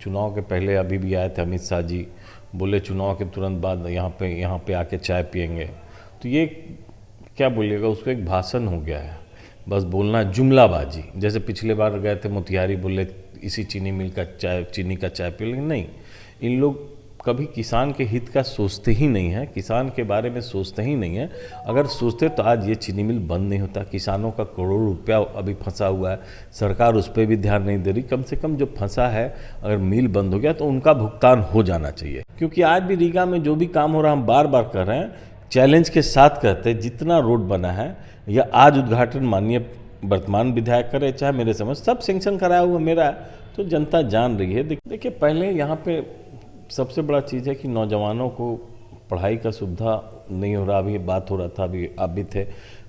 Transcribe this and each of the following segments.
चुनाव के पहले अभी भी आए थे अमित शाह जी, बोले चुनाव के तुरंत बाद यहाँ पे आके चाय पियेंगे। तो ये क्या बोलिएगा, उसको एक भाषण हो गया है, बस बोलना जुमलाबाजी। जैसे पिछले बार गए थे मोतिहारी, बोले इसी चीनी मिल का चाय, चीनी का चाय पी लेंगे। नहीं, इन लोग कभी किसान के हित का सोचते ही नहीं है, किसान के बारे में सोचते ही नहीं है। अगर सोचते तो आज ये चीनी मिल बंद नहीं होता। किसानों का करोड़ों रुपया अभी फंसा हुआ है, सरकार उस पर भी ध्यान नहीं दे रही। कम से कम जो फंसा है, अगर मिल बंद हो गया तो उनका भुगतान हो जाना चाहिए। क्योंकि आज भी रीगा में जो भी काम हो रहा है, हम बार बार कर रहे हैं, चैलेंज के साथ कहते हैं। जितना रोड बना है या आज उद्घाटन माननीय वर्तमान विधायक करे, चाहे मेरे समझ सब सेंक्शन कराया हुआ मेरा है, तो जनता जान रही है। देखिए, पहले यहाँ पे सबसे बड़ा चीज़ है कि नौजवानों को पढ़ाई का सुविधा नहीं हो रहा। अभी बात हो रहा था, अभी आप भी थे,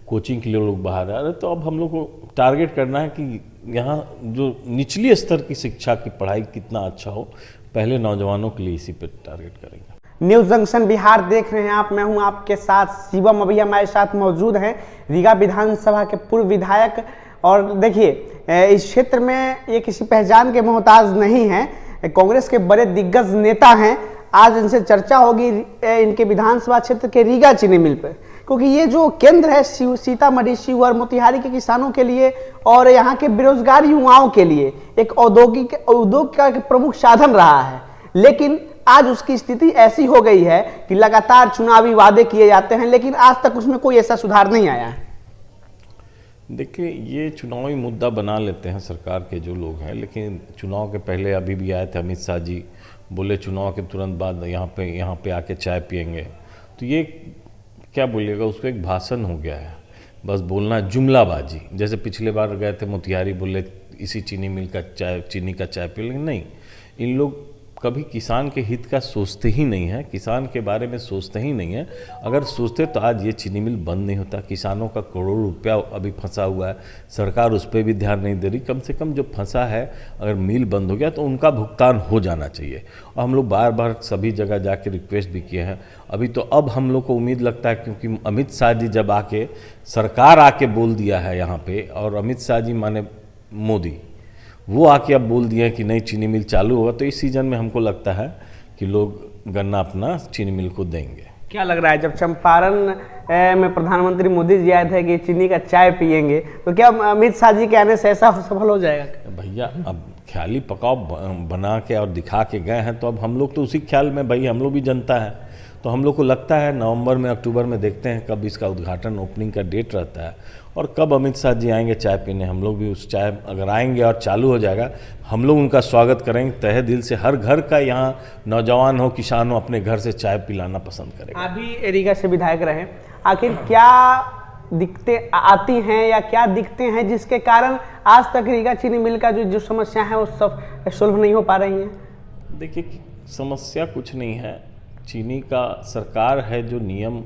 कोचिंग के लिए लोग बाहर आ रहे। तो अब हम लोग को टारगेट करना है कि यहाँ जो निचली स्तर की शिक्षा की पढ़ाई कितना अच्छा हो, पहले नौजवानों के लिए इसी पर टारगेट करेंगे। न्यूज़ जंक्शन बिहार देख रहे हैं आप, मैं हूं आपके साथ शिवम। अभी हमारे साथ मौजूद हैं रीगा विधानसभा के पूर्व विधायक। और देखिए, इस क्षेत्र में ये किसी पहचान के मोहताज नहीं है, कांग्रेस के बड़े दिग्गज नेता हैं। आज इनसे चर्चा होगी इनके विधानसभा क्षेत्र के रीगा चीनी मिल पर, क्योंकि ये जो केंद्र है सीतामढ़ी, शिवहर, मोतिहारी के किसानों के लिए और यहाँ के बेरोजगार युवाओं के लिए एक उद्योग का प्रमुख साधन रहा है। लेकिन आज उसकी स्थिति ऐसी हो गई है कि लगातार चुनावी वादे किए जाते हैं, लेकिन आज तक उसमें कोई ऐसा सुधार नहीं आया है। देखिए, ये चुनावी मुद्दा बना लेते हैं सरकार के जो लोग हैं, लेकिन चुनाव के पहले अभी भी आए थे अमित शाह जी, बोले चुनाव के तुरंत बाद यहाँ पे आके चाय पियेंगे। तो ये क्या बोलिएगा, उसको एक भाषण हो गया है, बस बोलना जुमलाबाजी। जैसे पिछले बार गए थे मोतिहारी, बोले इसी चीनी मिल का चाय, चीनी का चाय पी लेंगे। नहीं, इन लोग कभी किसान के हित का सोचते ही नहीं है, किसान के बारे में सोचते ही नहीं है। अगर सोचते तो आज ये चीनी मिल बंद नहीं होता। किसानों का करोड़ों रुपया अभी फंसा हुआ है, सरकार उस पर भी ध्यान नहीं दे रही। कम से कम जो फंसा है, अगर मिल बंद हो गया तो उनका भुगतान हो जाना चाहिए। और हम लोग बार बार सभी जगह जाके रिक्वेस्ट भी किए हैं। अभी तो अब हम लोग को उम्मीद लगता है, क्योंकि अमित शाह जी जब आके सरकार आके बोल दिया है यहाँ पे, और अमित शाह जी माने मोदी, वो आके अब बोल दिए कि नई चीनी मिल चालू होगा, तो इस सीजन में हमको लगता है कि लोग गन्ना अपना चीनी मिल को देंगे। क्या लग रहा है, जब चंपारण में प्रधानमंत्री मोदी जी आए थे कि चीनी का चाय पियेंगे, तो क्या अमित शाह जी के आने से ऐसा सफल हो जाएगा? भैया, अब ख्याली पकाओ बना के और दिखा के गए हैं, तो अब हम लोग तो उसी ख्याल में, भाई हम लोग भी जनता है, तो हम लोग को लगता है नवंबर में, अक्टूबर में देखते हैं कब इसका उद्घाटन, ओपनिंग का डेट रहता है, और कब अमित शाह जी आएंगे चाय पीने। हम लोग भी उस चाय, अगर आएंगे और चालू हो जाएगा, हम लोग उनका स्वागत करेंगे तहे दिल से। हर घर का यहाँ नौजवान हो, किसान हो, अपने घर से चाय पिलाना पसंद करेगा। आप भी रीगा से विधायक रहे, आखिर क्या दिक्कतें आती हैं या क्या दिखते हैं जिसके कारण आज तक रीगा चीनी मिल का जो समस्या है वो सब सुलभ नहीं हो पा रही हैं? देखिए, समस्या कुछ नहीं है। चीनी का सरकार है जो नियम,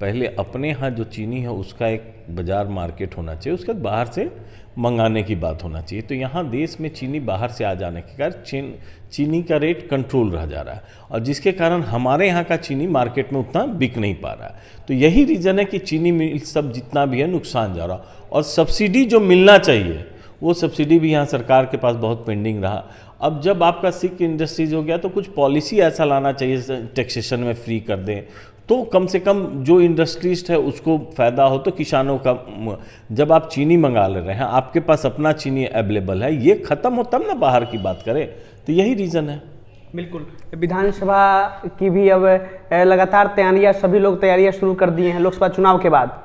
पहले अपने यहाँ जो चीनी है उसका एक बाज़ार मार्केट होना चाहिए, उसके बाद बाहर से मंगाने की बात होना चाहिए। तो यहाँ देश में चीनी बाहर से आ जाने के कारण चीनी का रेट कंट्रोल रह जा रहा है, और जिसके कारण हमारे यहाँ का चीनी मार्केट में उतना बिक नहीं पा रहा है। तो यही रीज़न है कि चीनी मिल सब जितना भी है नुकसान जा रहा। और सब्सिडी जो मिलना चाहिए, वो सब्सिडी भी यहाँ सरकार के पास बहुत पेंडिंग रहा। अब जब आपका सिक इंडस्ट्रीज हो गया, तो कुछ पॉलिसी ऐसा लाना चाहिए, टैक्सेशन में फ्री कर दें, तो कम से कम जो इंडस्ट्रीस्ट है उसको फ़ायदा हो। तो किसानों का, जब आप चीनी मंगा ले रहे हैं, आपके पास अपना चीनी अवेलेबल है, ये ख़त्म हो तब ना बाहर की बात करें। तो यही रीज़न है। बिल्कुल। विधानसभा की भी अब लगातार तैयारियां, सभी लोग तैयारियां शुरू कर दिए हैं लोकसभा चुनाव के बाद।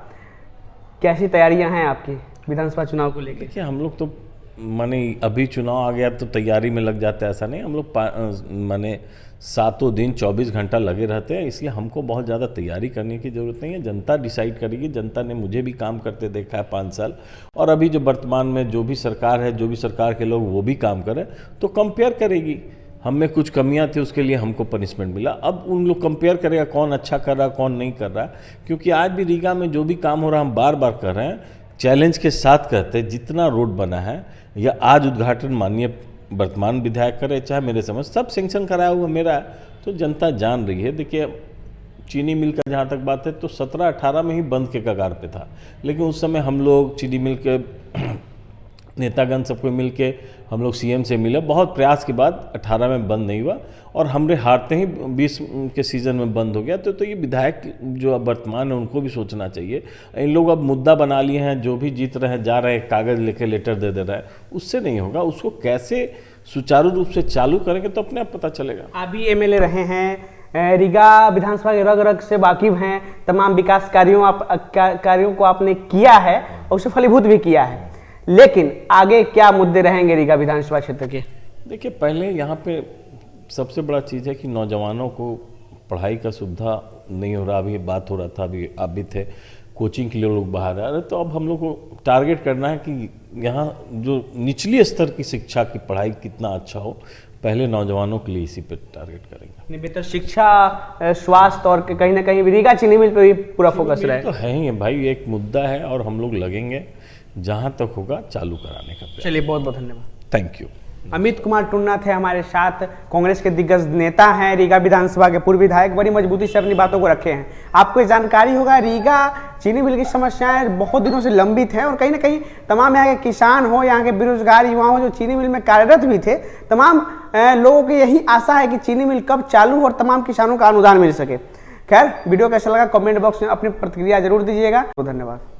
कैसी तैयारियां हैं आपकी विधानसभा चुनाव को लेकर? देखिए, हम लोग तो माने अभी चुनाव आ गया तो तैयारी में लग जाता है, ऐसा नहीं। हम लोग माने 7 दिन 24 घंटा लगे रहते हैं, इसलिए हमको बहुत ज़्यादा तैयारी करने की ज़रूरत नहीं है। जनता डिसाइड करेगी। जनता ने मुझे भी काम करते देखा है 5 साल, और अभी जो वर्तमान में जो भी सरकार है, जो भी सरकार के लोग वो भी काम करें, तो कंपेयर करेगी। हम में कुछ कमियां थी, उसके लिए हमको पनिशमेंट मिला। अब उन लोग कंपेयर करेगा कौन अच्छा कर रहा है, कौन नहीं कर रहा है। क्योंकि आज भी रीगा में जो भी काम हो रहा है, हम बार बार कर रहे हैं, चैलेंज के साथ कहते हैं। जितना रोड बना है या आज उद्घाटन माननीय वर्तमान विधायक करे, चाहे मेरे समझ सब सेंक्शन कराया हुआ मेरा है, तो जनता जान रही है। देखिए, चीनी मिल का जहाँ तक बात है, तो 17-18 में ही बंद के कगार पे था, लेकिन उस समय हम लोग चीनी मिल के नेतागण सबको मिल के हम लोग सीएम से मिले, बहुत प्रयास के बाद 18 में बंद नहीं हुआ और हमरे हारते ही 20 के सीज़न में बंद हो गया। तो ये विधायक जो अब वर्तमान है उनको भी सोचना चाहिए। इन लोग अब मुद्दा बना लिए हैं, जो भी जीत रहे हैं जा रहे हैं कागज़ लेके लेटर दे रहा है, उससे नहीं होगा। उसको कैसे सुचारू रूप से चालू करेंगे तो अपने आप पता चलेगा। आप भी एमएलए रहे हैं, रीगा विधानसभा के रग रग से वाकिफ हैं, तमाम विकास कार्यों को आपने किया है और उसे फलीभूत भी किया है, लेकिन आगे क्या मुद्दे रहेंगे रीगा विधानसभा क्षेत्र के? देखिए, पहले यहाँ पे सबसे बड़ा चीज़ है कि नौजवानों को पढ़ाई का सुविधा नहीं हो रहा। अभी बात हो रहा था, अभी आप भी थे, कोचिंग के लिए लोग बाहर आ रहे, तो अब हम लोग को टारगेट करना है कि यहाँ जो निचली स्तर की शिक्षा की पढ़ाई कितना अच्छा हो, पहले नौजवानों के लिए इसी पे टारगेट करेंगे। बेहतर शिक्षा, स्वास्थ्य और कहीं ना कहीं रीगा चीनी मिल पे भी पूरा फोकस रहे। तो है ही भाई, एक मुद्दा है और हम लोग लगेंगे जहाँ तक होगा चालू कराने का। चलिए, बहुत बहुत धन्यवाद। Thank you. अमित कुमार टुन्ना थे हमारे साथ, कांग्रेस के दिग्गज नेता हैं, रीगा विधानसभा के पूर्व विधायक, बड़ी मजबूती से अपनी बातों को रखे हैं। आपको ये जानकारी होगा, रीगा चीनी मिल की समस्याएं बहुत दिनों से लंबित हैं और कहीं ना कहीं तमाम यहाँ के किसान हो, यहाँ के बेरोजगार युवा हो जो चीनी मिल में कार्यरत भी थे, तमाम लोगों की यही आशा है कि चीनी मिल कब चालू हो और तमाम किसानों का अनुदान मिल सके। खैर, वीडियो कैसा लगा कमेंट बॉक्स में अपनी प्रतिक्रिया जरूर दीजिएगा। तो धन्यवाद।